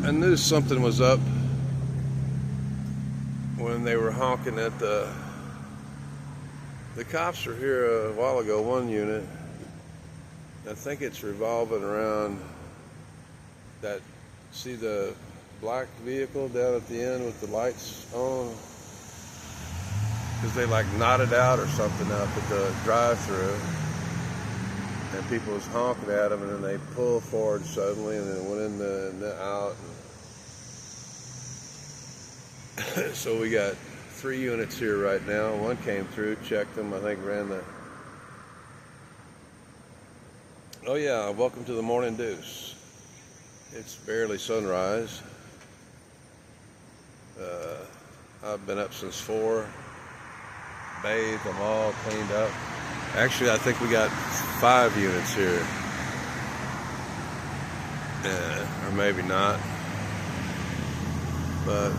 I knew something was up when they were honking at the cops were here a while ago, one unit. I think it's revolving around that, see the black vehicle down at the end with the lights on? Because they like nodded out or something up at the drive-through, and people was honking at them, and then they pulled forward suddenly and then went in the out. So we got 3 units here right now. One came through, checked them, I think ran the... Oh yeah, welcome to the Morning Deuce. It's barely sunrise. I've been up since 4, bathed, I'm all cleaned up. Actually, I think we got 5 units here. Or maybe not. But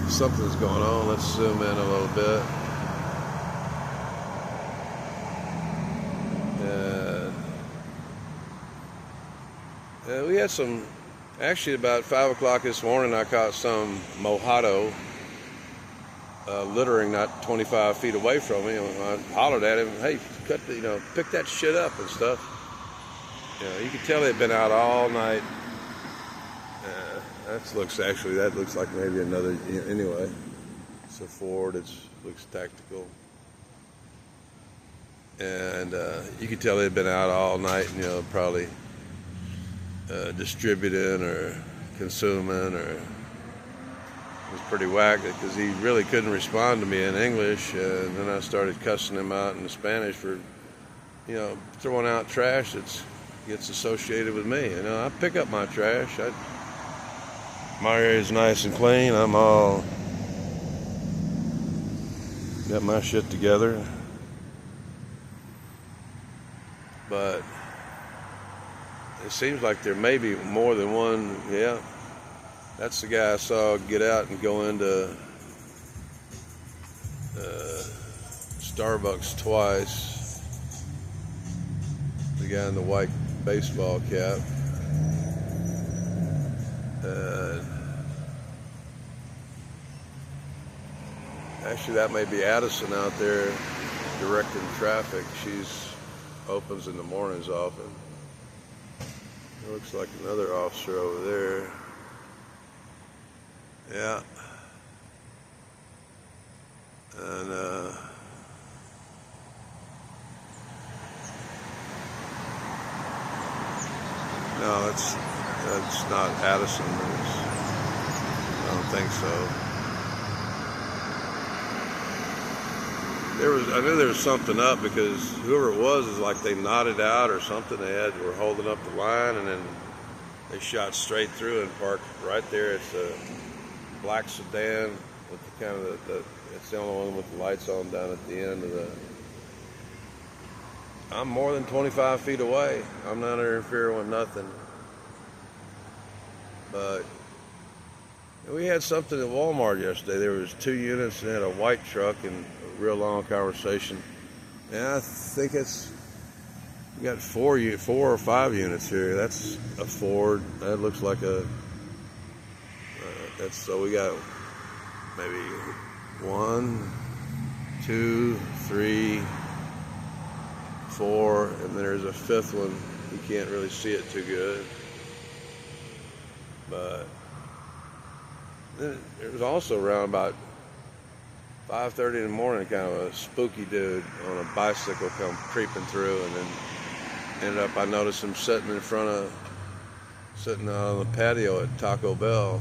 something's going on. Let's zoom in a little bit. We had some, actually about 5 o'clock this morning, I caught some mojado littering not 25 feet away from me. I hollered at him, hey, pick that shit up and stuff. You could tell they'd been out all night. That looks like maybe another, anyway. It's a Ford, looks tactical. And you could tell they'd been out all night and, probably distributing or consuming, or it was pretty whack because he really couldn't respond to me in English, and then I started cussing him out in Spanish for throwing out trash that gets associated with me. I pick up my trash. My area's nice and clean. I'm all got my shit together, but it seems like there may be more than one. Yeah, that's the guy I saw get out and go into Starbucks twice. The guy in the white baseball cap. Actually, that may be Addison out there directing traffic. She's opens in the mornings often. It looks like another officer over there. Yeah. And no, that's not Addison. I don't think so. I knew there was something up because whoever it was is like they nodded out or something. They were holding up the line, and then they shot straight through and parked right there. It's a black sedan with the kind of it's the only one with the lights on down at the end of the. I'm more than 25 feet away. I'm not interfering with nothing. But we had something at Walmart yesterday. There was 2 units and had a white truck and a real long conversation. And I think we got 4 or 5 units here. That's a Ford. That looks like a. So we got maybe 1, 2, 3, 4, and then there's a 5th one. You can't really see it too good. But then it was also around about 5:30 in the morning, kind of a spooky dude on a bicycle come creeping through, and then ended up, I noticed him sitting out on the patio at Taco Bell.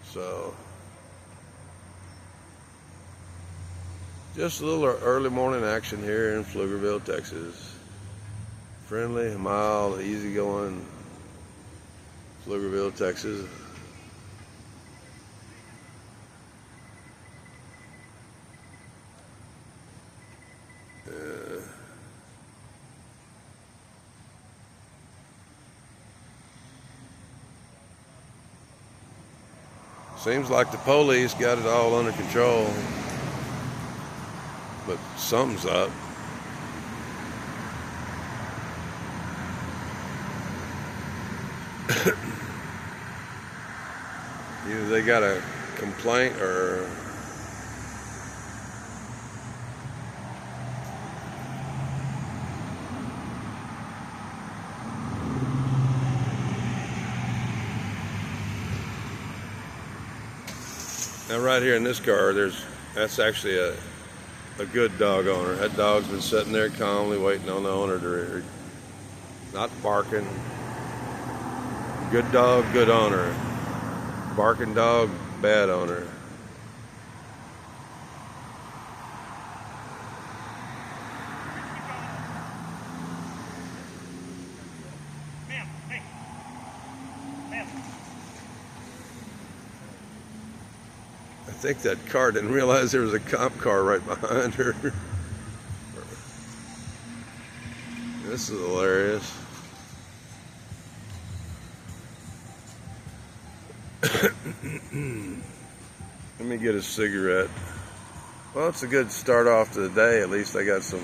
So just a little early morning action here in Pflugerville, Texas. Friendly, mild, easygoing Pflugerville, Texas. Seems like the police got it all under control, but something's up. Either they got a complaint or now right here in this car, that's actually a good dog owner. That dog's been sitting there calmly waiting on the owner to not barking. Good dog, good owner. Barking dog, bad owner. Ma'am, hey. Ma'am. I think that car didn't realize there was a cop car right behind her. This is hilarious. Let me get a cigarette. Well, it's a good start off to the day. At least I got some.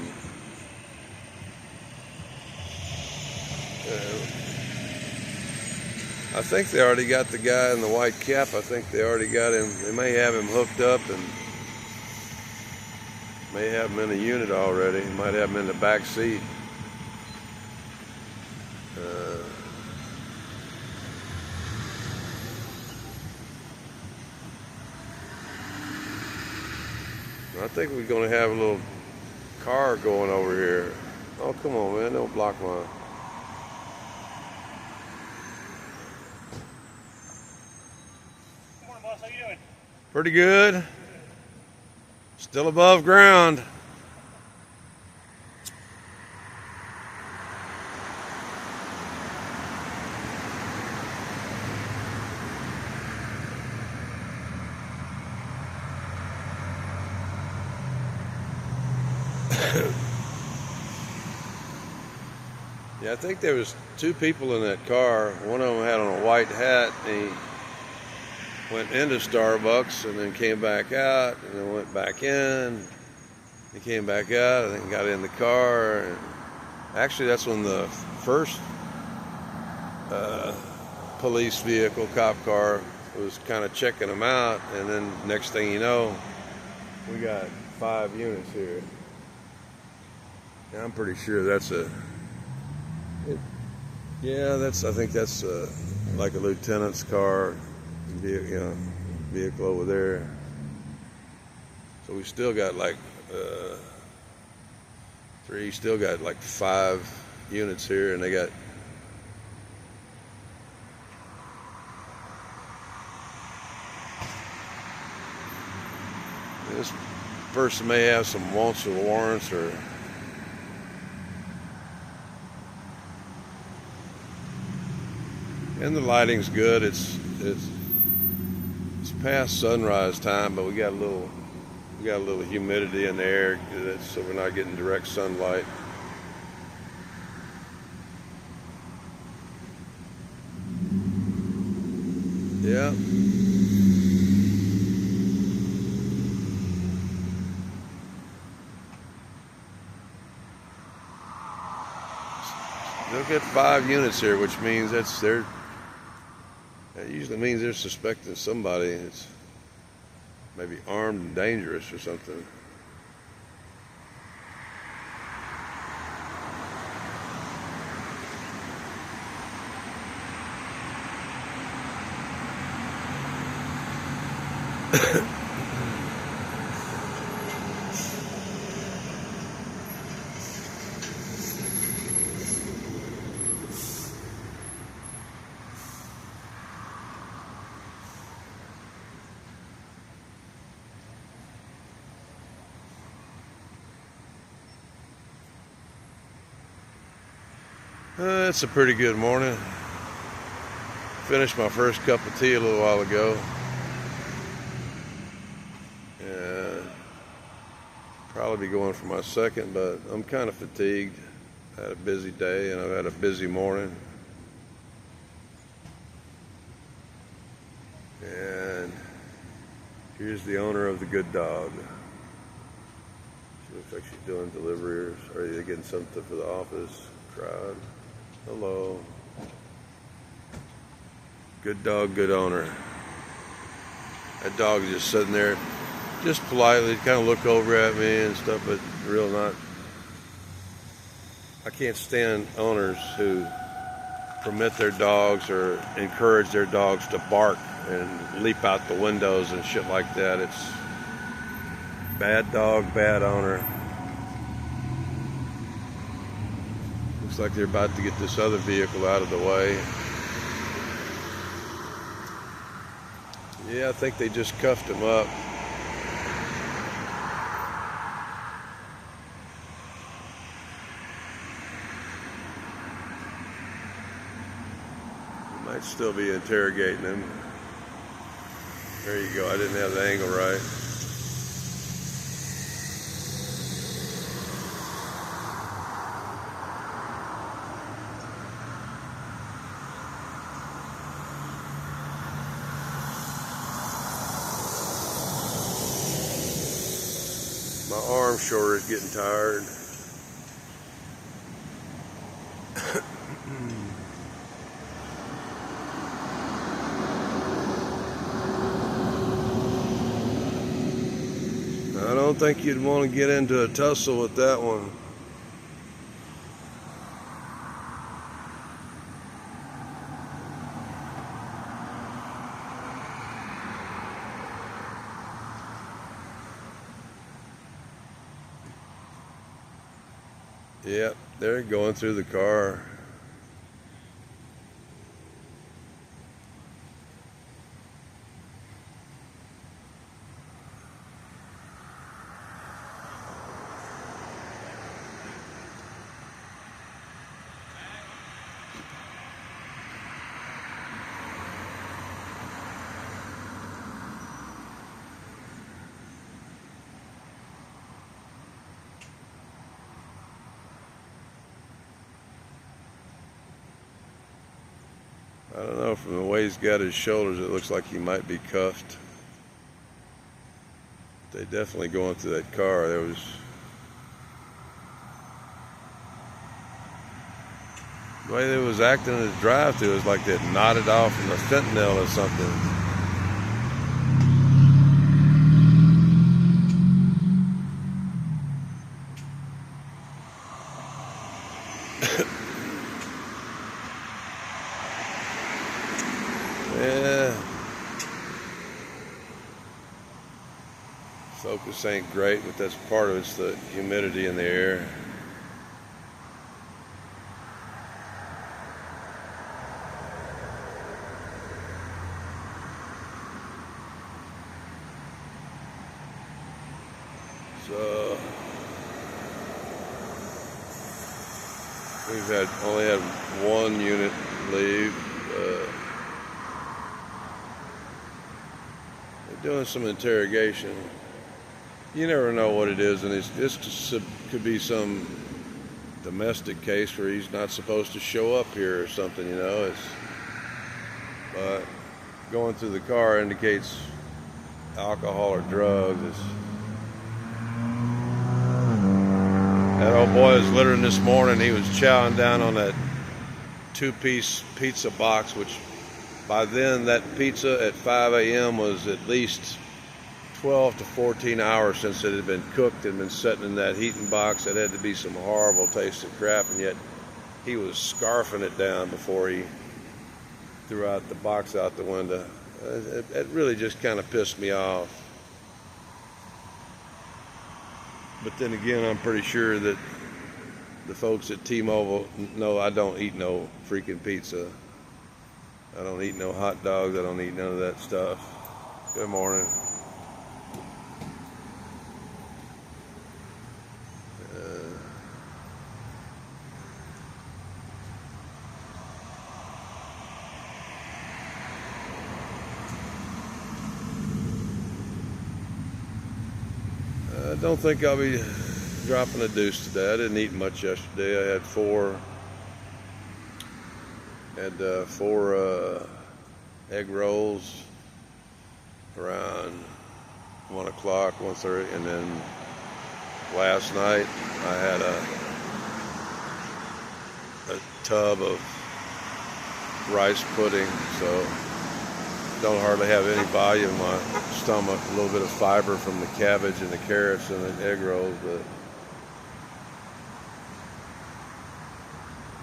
I think they already got the guy in the white cap. I think they already got him. They may have him hooked up and may have him in the unit already. Might have him in the back seat. I think we're going to have a little car going over here. Oh, come on, man. Don't block mine. Good morning, boss. How you doing? Pretty good. Still above ground. Yeah, I think there was two people in that car. One of them had on a white hat, and he went into Starbucks and then came back out and then went back in. He came back out and then got in the car. And actually, that's when the first police vehicle, cop car, was kind of checking them out. And then next thing you know, we got 5 units here. I'm pretty sure that's I think that's like a lieutenant's car, vehicle over there. So we still got like still got like 5 units here, and they got this person may have some wants or warrants or. And the lighting's good. It's past sunrise time, but we got a little humidity in the air, so we're not getting direct sunlight. Yeah. They'll get 5 units here, which means that usually means they're suspecting somebody that's maybe armed and dangerous or something. It's a pretty good morning. Finished my first cup of tea a little while ago. And probably be going for my second, but I'm kind of fatigued. I had a busy day and I've had a busy morning. And here's the owner of the good dog. She looks like she's doing deliveries. Are they getting something for the office? Crowd. Hello. Good dog, good owner. That dog is just sitting there, just politely kind of look over at me and stuff, but real not. I can't stand owners who permit their dogs or encourage their dogs to bark and leap out the windows and shit like that. It's bad dog, bad owner. Looks like they're about to get this other vehicle out of the way. Yeah, I think they just cuffed him up. Might still be interrogating him. There you go. I didn't have the angle right. My arm shoulder is getting tired. I don't think you'd want to get into a tussle with that one. Yep, they're going through the car. I don't know, from the way he's got his shoulders, it looks like he might be cuffed. They definitely going through that car. There was... the way they was acting in the drive-thru was like they'd nodded off from the fentanyl or something. Yeah. Focus ain't great, but that's part of it's the humidity in the air. So we've only had one unit leave. They're doing some interrogation. You never know what it is, and this could be some domestic case where he's not supposed to show up here or something, you know. But going through the car indicates alcohol or drugs. That old boy was littering this morning. He was chowing down on that two-piece pizza box, which by then that pizza at 5 a.m. was at least 12 to 14 hours since it had been cooked and been sitting in that heating box. It had to be some horrible tasting crap, and yet he was scarfing it down before he threw out the box out the window. It really just kind of pissed me off. But then again, I'm pretty sure that the folks at T-Mobile know I don't eat no freaking pizza. I don't eat no hot dogs. I don't eat none of that stuff. Good morning. I don't think I'll be dropping a deuce today. I didn't eat much yesterday. I had four egg rolls around 1 o'clock, 1:30, and then last night I had a tub of rice pudding. So don't hardly have any volume in my stomach. A little bit of fiber from the cabbage and the carrots and the egg rolls, but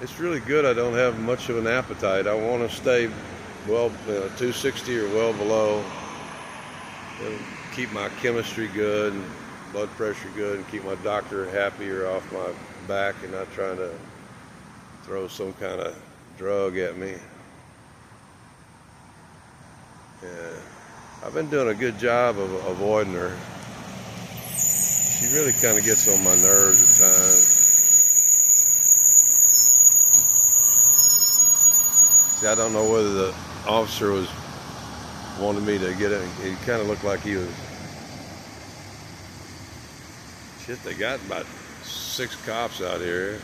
it's really good. I don't have much of an appetite. I want to stay well, 260 or well below. It'll keep my chemistry good and blood pressure good and keep my doctor happy or off my back and not trying to throw some kind of drug at me. Yeah, I've been doing a good job of avoiding her. She really kind of gets on my nerves at times. See, I don't know whether the officer was wanted me to get it. He kind of looked like he was. Shit, they got about 6 cops out here.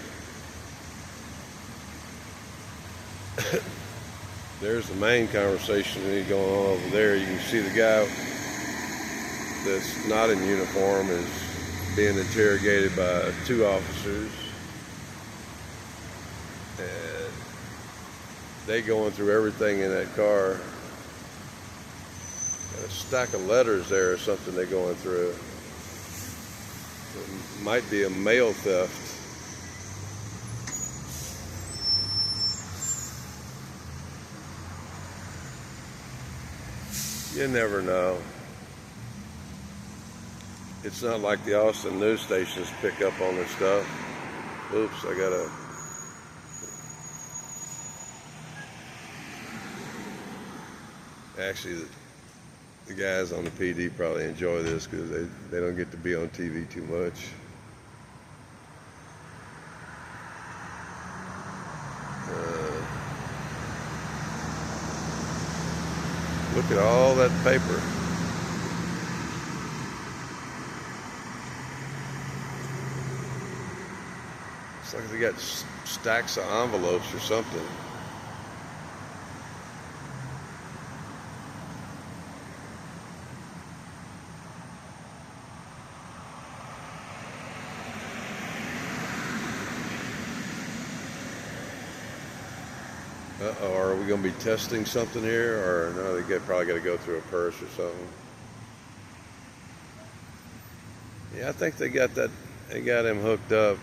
There's the main conversation going on over there. You can see the guy that's not in uniform is being interrogated by 2 officers. And they going through everything in that car. Got a stack of letters there or something they're going through. It might be a mail theft. You never know. It's not like the Austin news stations pick up on this stuff. Oops, I gotta. Actually, the guys on the PD probably enjoy this because they don't get to be on TV too much. Look at all that paper. It's like they got stacks of envelopes or something. Uh-oh, are we going to be testing something here? Or no, they probably got to go through a purse or something. Yeah, I think they got him hooked up.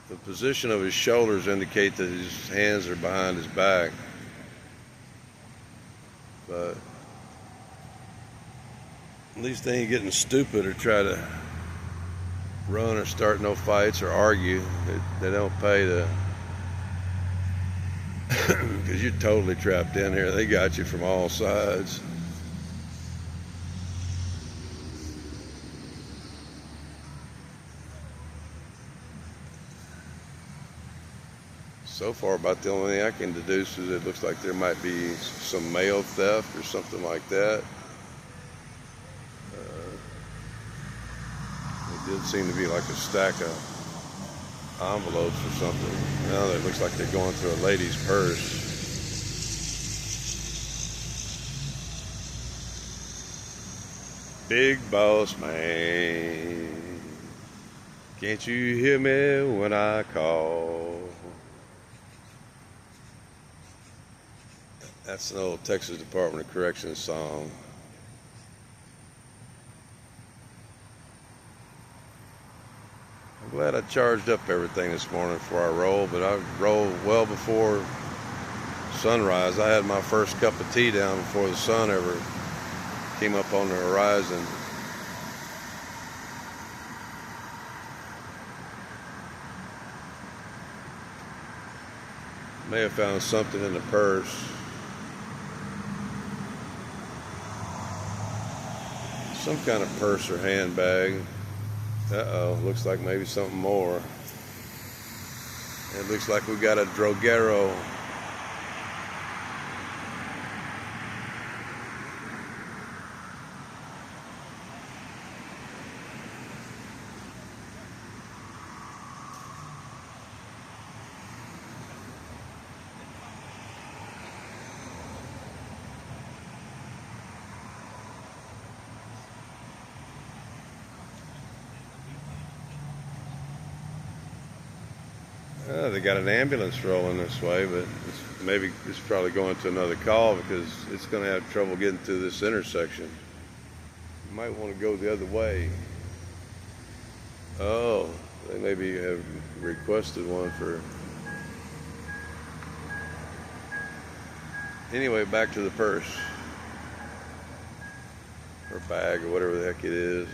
The position of his shoulders indicate that his hands are behind his back. But at least they ain't getting stupid or try to run or start no fights or argue. They don't pay to... because you're totally trapped in here. They got you from all sides. So far, about the only thing I can deduce is it looks like there might be some mail theft or something like that. It did seem to be like a stack of envelopes or something. Now it looks like they're going through a lady's purse. Big boss man, can't you hear me when I call? That's an old Texas Department of Corrections song. I'm glad I charged up everything this morning before I rolled, but I rolled well before sunrise. I had my first cup of tea down before the sun ever came up on the horizon. May have found something in the purse. Some kind of purse or handbag. Uh-oh, looks like maybe something more. It looks like we got a droguero. They got an ambulance rolling this way, but maybe it's probably going to another call because it's going to have trouble getting through this intersection. You might want to go the other way. Oh, they maybe have requested one for... Anyway, back to the purse. Or bag, or whatever the heck it is.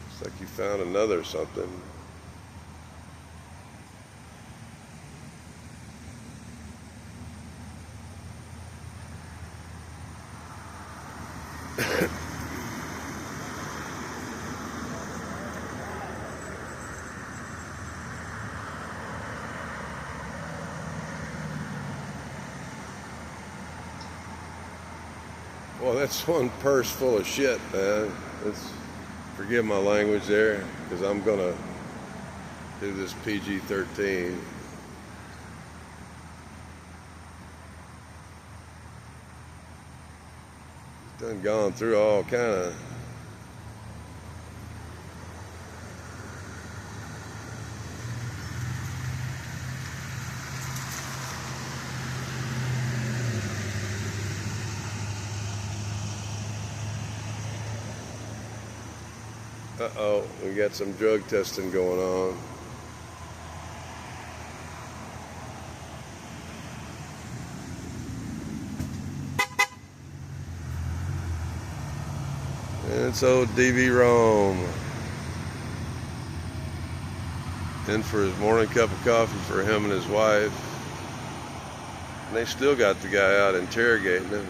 Looks like you found another something. Well, that's one purse full of shit, man. Forgive my language there, because I'm gonna do this PG-13. Done gone through all kind of... Uh-oh, we got some drug testing going on. And it's old DV Rome. In for his morning cup of coffee for him and his wife. And they still got the guy out interrogating him.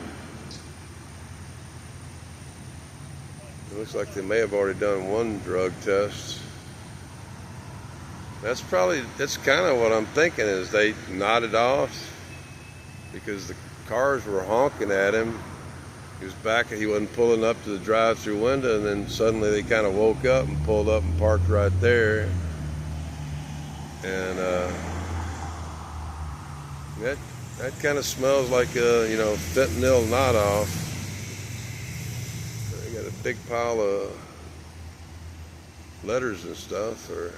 It looks like they may have already done one drug test. That's kind of what I'm thinking, is they nodded off because the cars were honking at him. He was back, he wasn't pulling up to the drive-through window, and then suddenly they kind of woke up and pulled up and parked right there. And that kind of smells like fentanyl knot off. They got a big pile of letters and stuff, or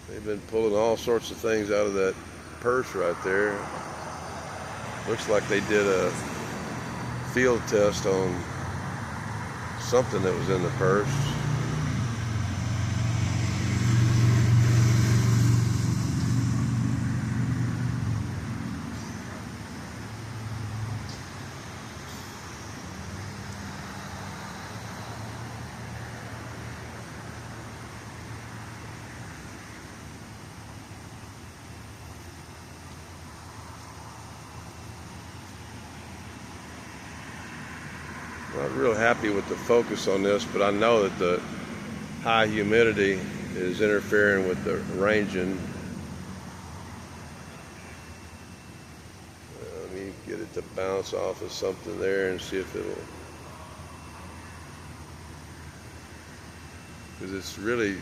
they've been pulling all sorts of things out of that purse right there. Looks like they did a field test on something that was in the purse. Not real happy with the focus on this, but I know that the high humidity is interfering with the ranging. Let me get it to bounce off of something there and see if it'll, because it's really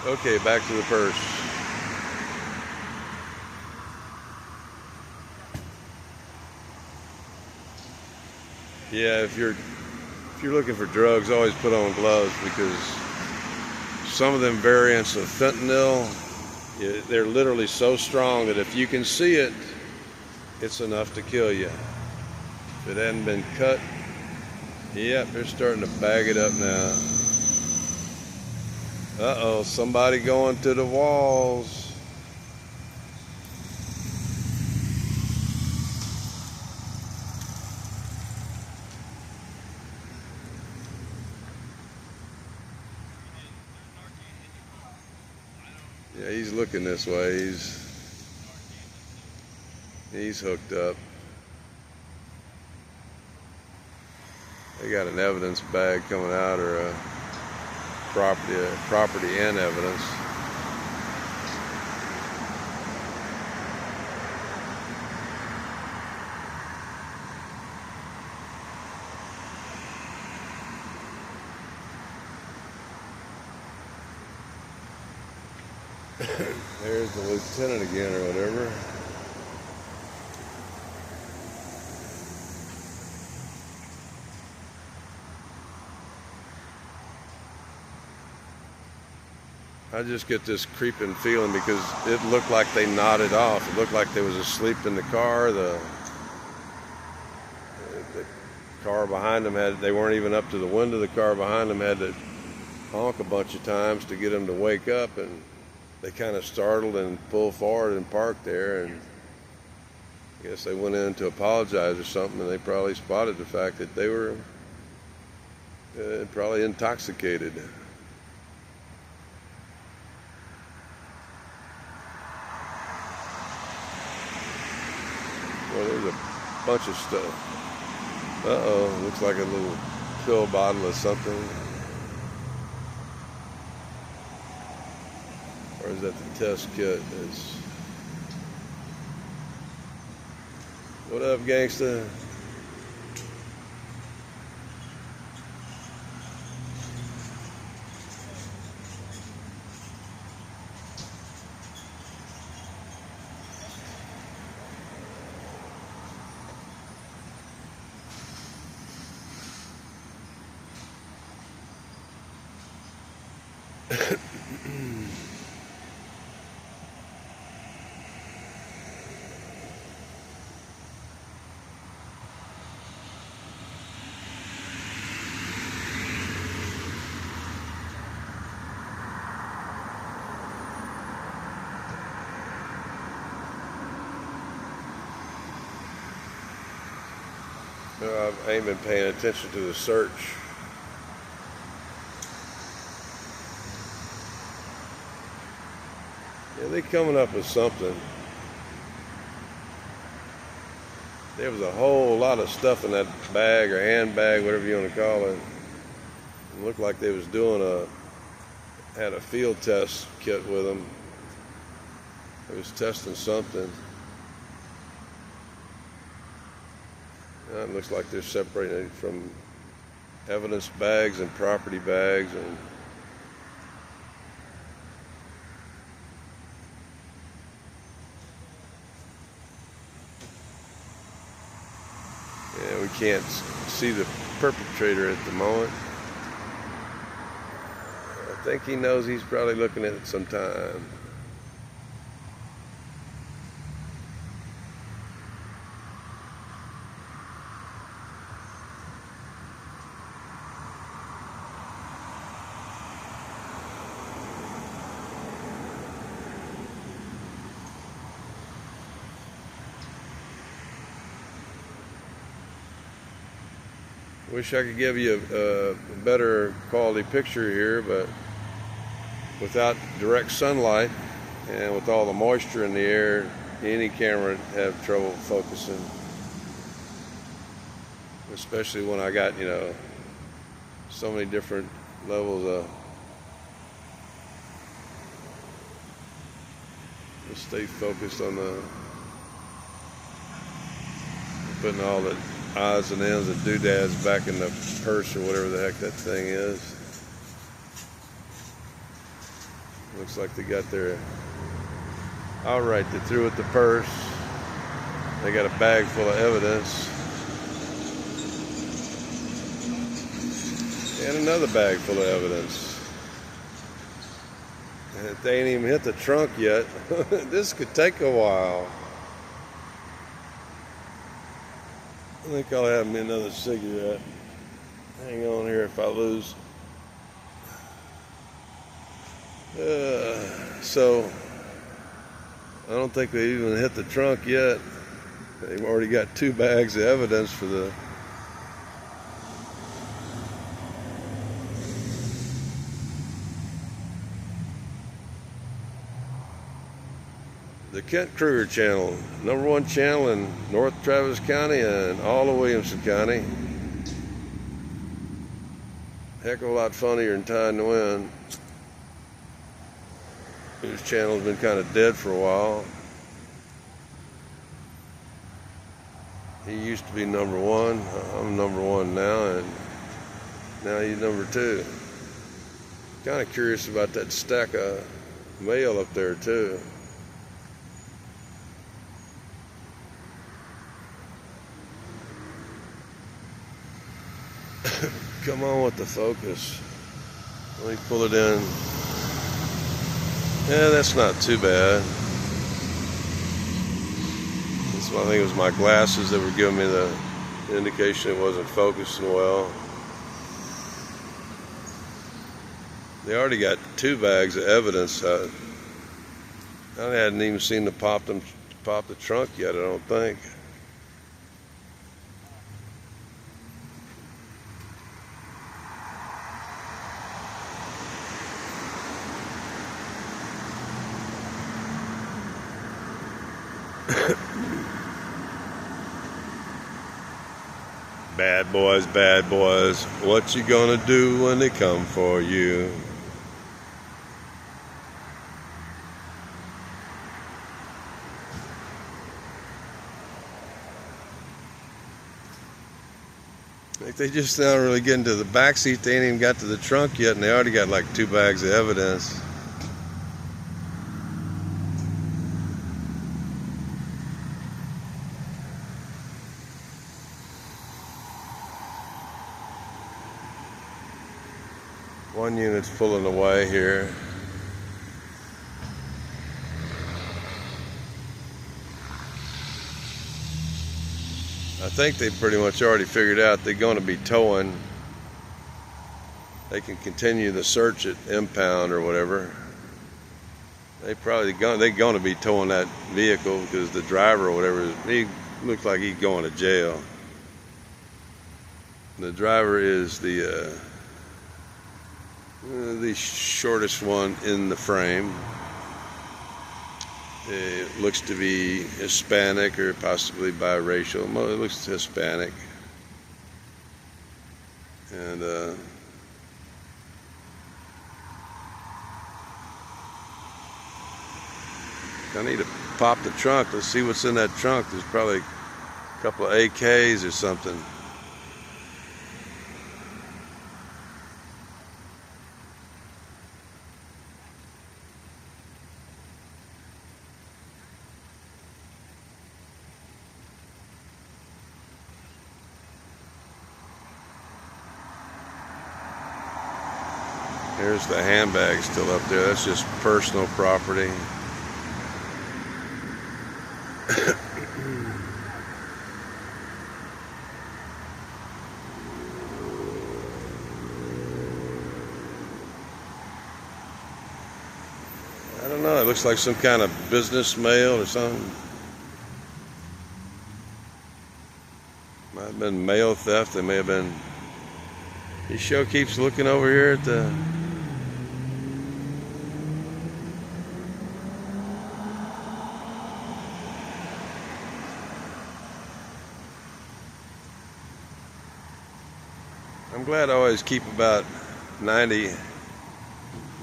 okay. Back to the purse. Yeah, if you're looking for drugs, always put on gloves, because some of them variants of fentanyl, they're literally so strong that if you can see it, it's enough to kill you. If it hadn't been cut, yep, they're starting to bag it up now. Uh-oh, somebody going to the walls. Yeah, he's looking this way. He's hooked up. They got an evidence bag coming out, or property and evidence. There's the lieutenant again, or whatever. I just get this creeping feeling because it looked like they nodded off. It looked like they was asleep in the car. The car behind them they weren't even up to the window. The car behind them had to honk a bunch of times to get them to wake up, and they kind of startled and pulled forward and parked there, and I guess they went in to apologize or something, and they probably spotted the fact that they were probably intoxicated. Well, there's a bunch of stuff. Uh-oh, looks like a little pill bottle or something. Or is that the test kit? What up, gangsta? I ain't been paying attention to the search. Yeah, they coming up with something. There was a whole lot of stuff in that bag or handbag, whatever you want to call it. It looked like they was had a field test kit with them. They was testing something. It looks like they're separating it from evidence bags and property bags, and yeah, we can't see the perpetrator at the moment. I think he knows he's probably looking at it sometime. Wish I could give you a better quality picture here, but without direct sunlight and with all the moisture in the air, any camera would have trouble focusing. Especially when I got, so many different levels of. Just stay focused on putting all the odds and ends and doodads back in the purse or whatever the heck that thing is. Looks like they got their, all right, they threw at the purse. They got a bag full of evidence. And another bag full of evidence. And they ain't even hit the trunk yet. This could take a while. I think I'll have me another cigarette. Hang on here if I lose. So, I don't think they even hit the trunk yet. They've already got 2 bags of evidence for the Kent Kruger channel, #1 channel in North Travis County and all of Williamson County. heck of a lot funnier than Tide in the Wind. His channel's been kind of dead for a while. He used to be number one. I'm number one now, and now he's number two. Kind of curious about that stack of mail up there too. Come on with the focus. Let me pull it in. Yeah, that's not too bad. That's why I think it was my glasses that were giving me the indication it wasn't focusing well. They already got 2 bags of evidence. I hadn't even seen to pop the trunk yet, I don't think. Bad boys, what you gonna do when they come for you? Like they just now really getting to the back seat. They ain't even got to the trunk yet, and they already got like 2 bags of evidence. One unit's pulling away here. I think they pretty much already figured out they're going to be towing. They can continue the search at impound or whatever. They're going to be towing that vehicle because the driver or whatever, he looks like he's going to jail. The driver is the shortest one in the frame. It looks to be Hispanic or possibly biracial. It looks Hispanic. And I need to pop the trunk. Let's see what's in that trunk. There's probably a couple of AKs or something. There's the handbag still up there. That's just personal property. I don't know. It looks like some kind of business mail or something. Might have been mail theft. They may have been. He sure keeps looking over here at the. I'm glad I always keep about 90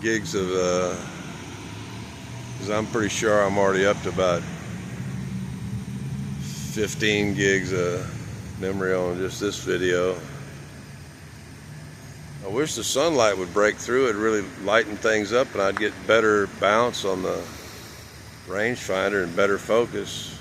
gigs of, because I'm pretty sure I'm already up to about 15 gigs of memory on just this video. I wish the sunlight would break through. It'd really lighten things up and I'd get better bounce on the rangefinder and better focus.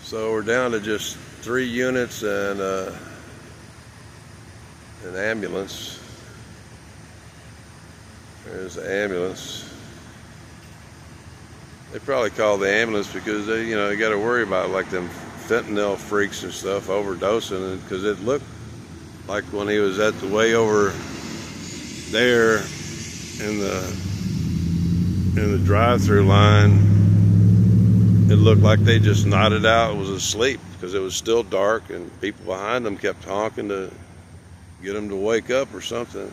So we're down to just 3 units and an ambulance. There's the ambulance. They probably call the ambulance because they, you got to worry about like them fentanyl freaks and stuff overdosing, because it looked like when he was at the way over there in the drive-through line, it looked like they just nodded out, was asleep, because it was still dark and people behind them kept honking to get them to wake up or something.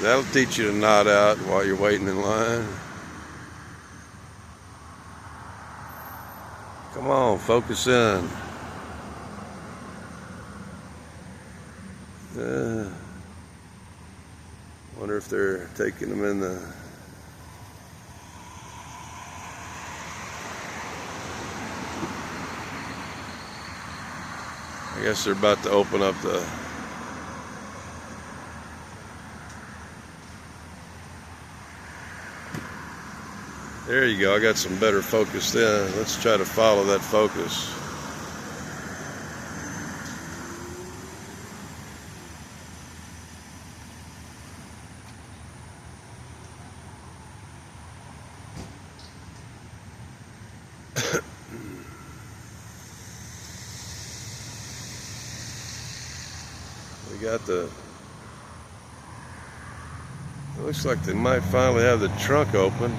That'll teach you to nod out while you're waiting in line. Come on, focus in. Wonder if they're taking them in the... I guess they're about to open up the... There you go, I got some better focus then. Let's try to follow that focus. We got the... It looks like they might finally have the trunk open.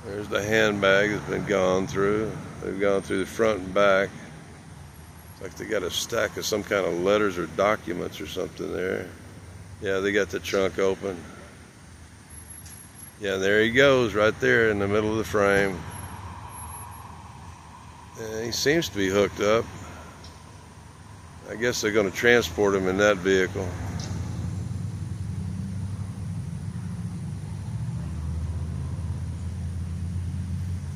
There's the handbag that's been gone through. They've gone through the front and back. It's like they got a stack of some kind of letters or documents or something there. Yeah, they got the trunk open. Yeah, there he goes right there in the middle of the frame. And he seems to be hooked up. I guess they're going to transport him in that vehicle.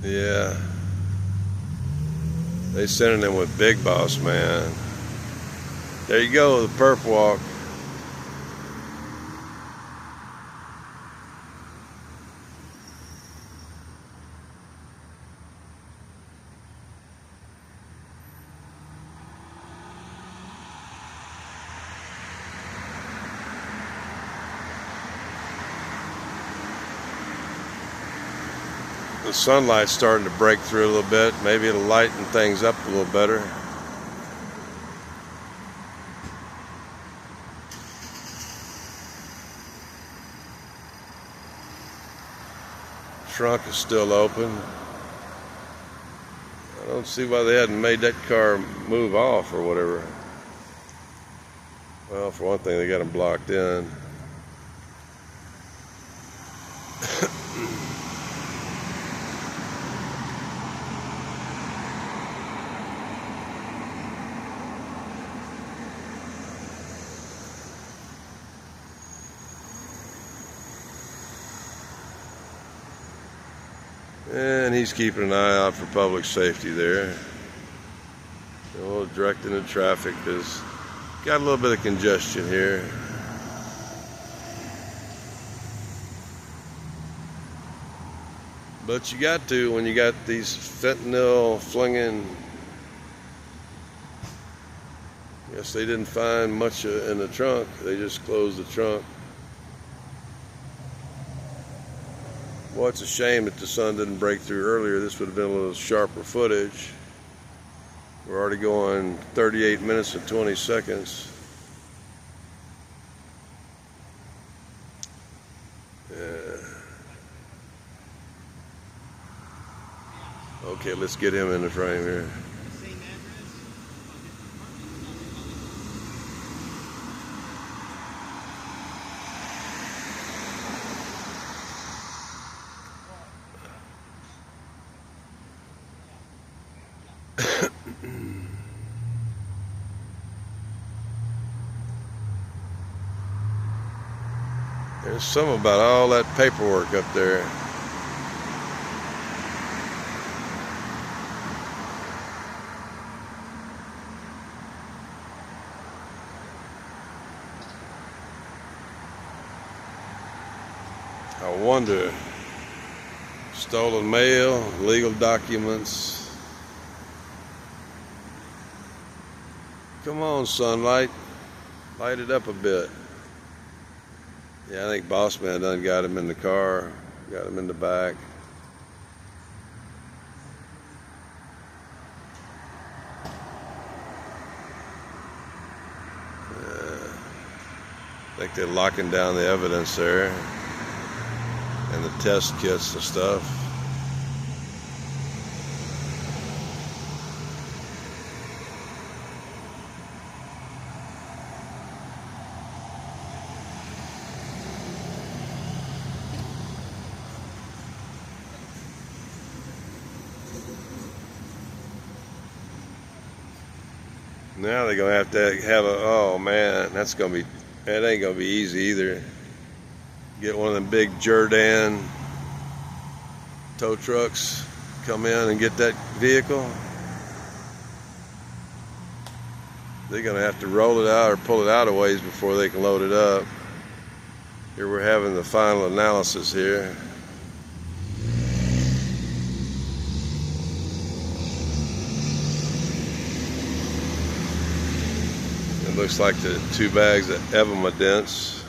Yeah. They sending him with Big Boss, man. There you go, the perp walk. The sunlight's starting to break through a little bit. Maybe it'll lighten things up a little better. Trunk is still open. I don't see why they hadn't made that car move off or whatever. Well, for one thing, they got them blocked in. And he's keeping an eye out for public safety there. Directing the traffic because got a little bit of congestion here. But you got to when you got these fentanyl flinging. Guess they didn't find much in the trunk. They just closed the trunk. Well, it's a shame that the sun didn't break through earlier. This would have been a little sharper footage. We're already going 38 minutes and 20 seconds. Okay, let's get him in the frame here. There's something about all that paperwork up there. I wonder, stolen mail, legal documents. Come on, sunlight, light it up a bit. Yeah, I think Boss Man done got him in the car, got him in the back. I think they're locking down the evidence there and the test kits and stuff. Now they're gonna have to have a, oh man, that ain't gonna be easy either. Get one of them big Jordan tow trucks, come in and get that vehicle. They're gonna have to roll it out or pull it out a ways before they can load it up. Here we're having the final analysis here. It looks like the 2 bags of Evamidence.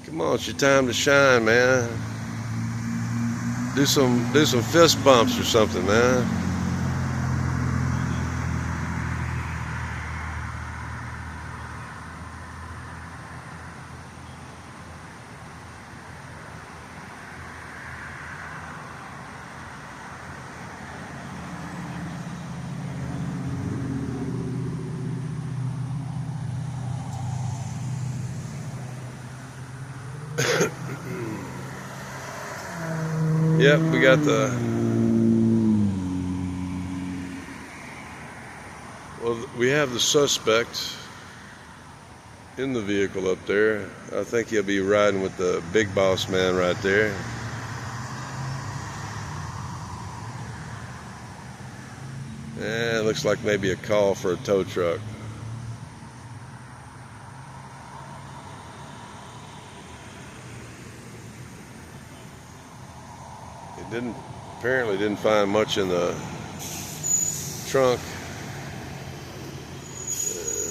Come on, it's your time to shine, man. Do some fist bumps or something, man. Yep, we got we have the suspect in the vehicle up there. I think he'll be riding with the big boss man right there. Yeah, it looks like maybe a call for a tow truck. Apparently didn't find much in the trunk.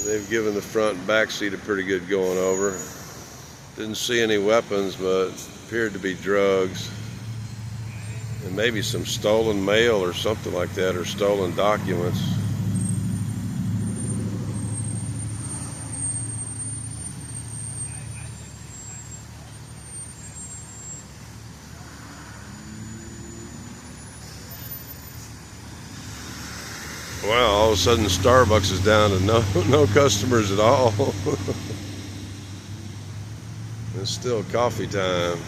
They've given the front and back seat a pretty good going over. Didn't see any weapons, but appeared to be drugs and maybe some stolen mail or something like that, or stolen documents. Wow, all of a sudden Starbucks is down to no customers at all. It's still coffee time.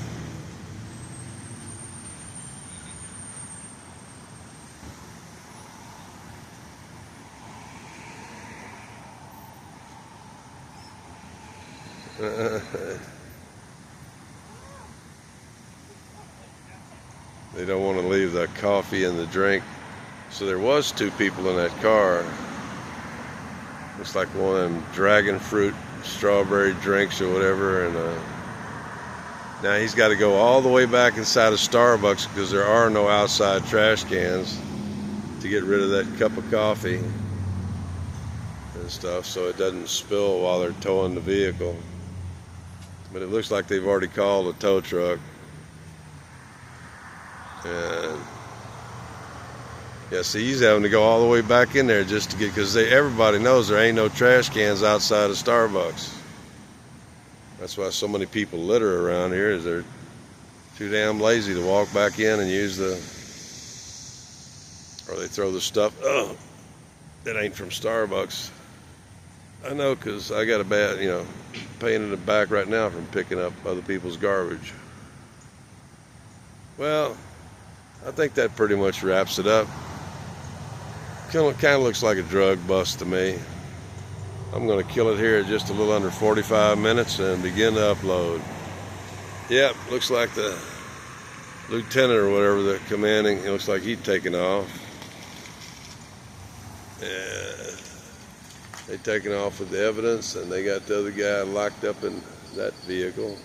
They don't want to leave the coffee and the drink. So there was 2 people in that car. Looks like one of them dragon fruit strawberry drinks or whatever. And now he's got to go all the way back inside of Starbucks because there are no outside trash cans to get rid of that cup of coffee and stuff, so it doesn't spill while they're towing the vehicle. But it looks like they've already called a tow truck. And yeah, see, he's having to go all the way back in there just to get, because everybody knows there ain't no trash cans outside of Starbucks. That's why so many people litter around here, is they're too damn lazy to walk back in and use or they throw the stuff that ain't from Starbucks. I know, because I got a bad, pain in the back right now from picking up other people's garbage. Well, I think that pretty much wraps it up. Kind of looks like a drug bust to me. I'm going to kill it here at just a little under 45 minutes and begin to upload. Yep, looks like the lieutenant or whatever, the commanding, it looks like he's taking off. Yeah, they taking off with the evidence, and they got the other guy locked up in that vehicle.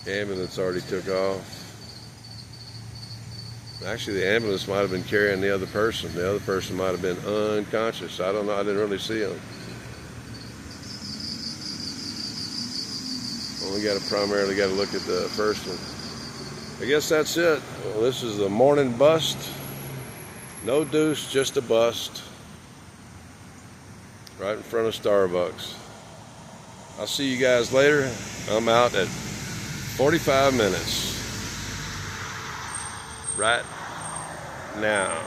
The ambulance already took off. Actually, the ambulance might have been carrying the other person. The other person might have been unconscious. I don't know. I didn't really see him. Well, we primarily got to look at the first one. I guess that's it. Well, this is the morning bust. No deuce, just a bust. Right in front of Starbucks. I'll see you guys later. I'm out at 45 minutes. Right now.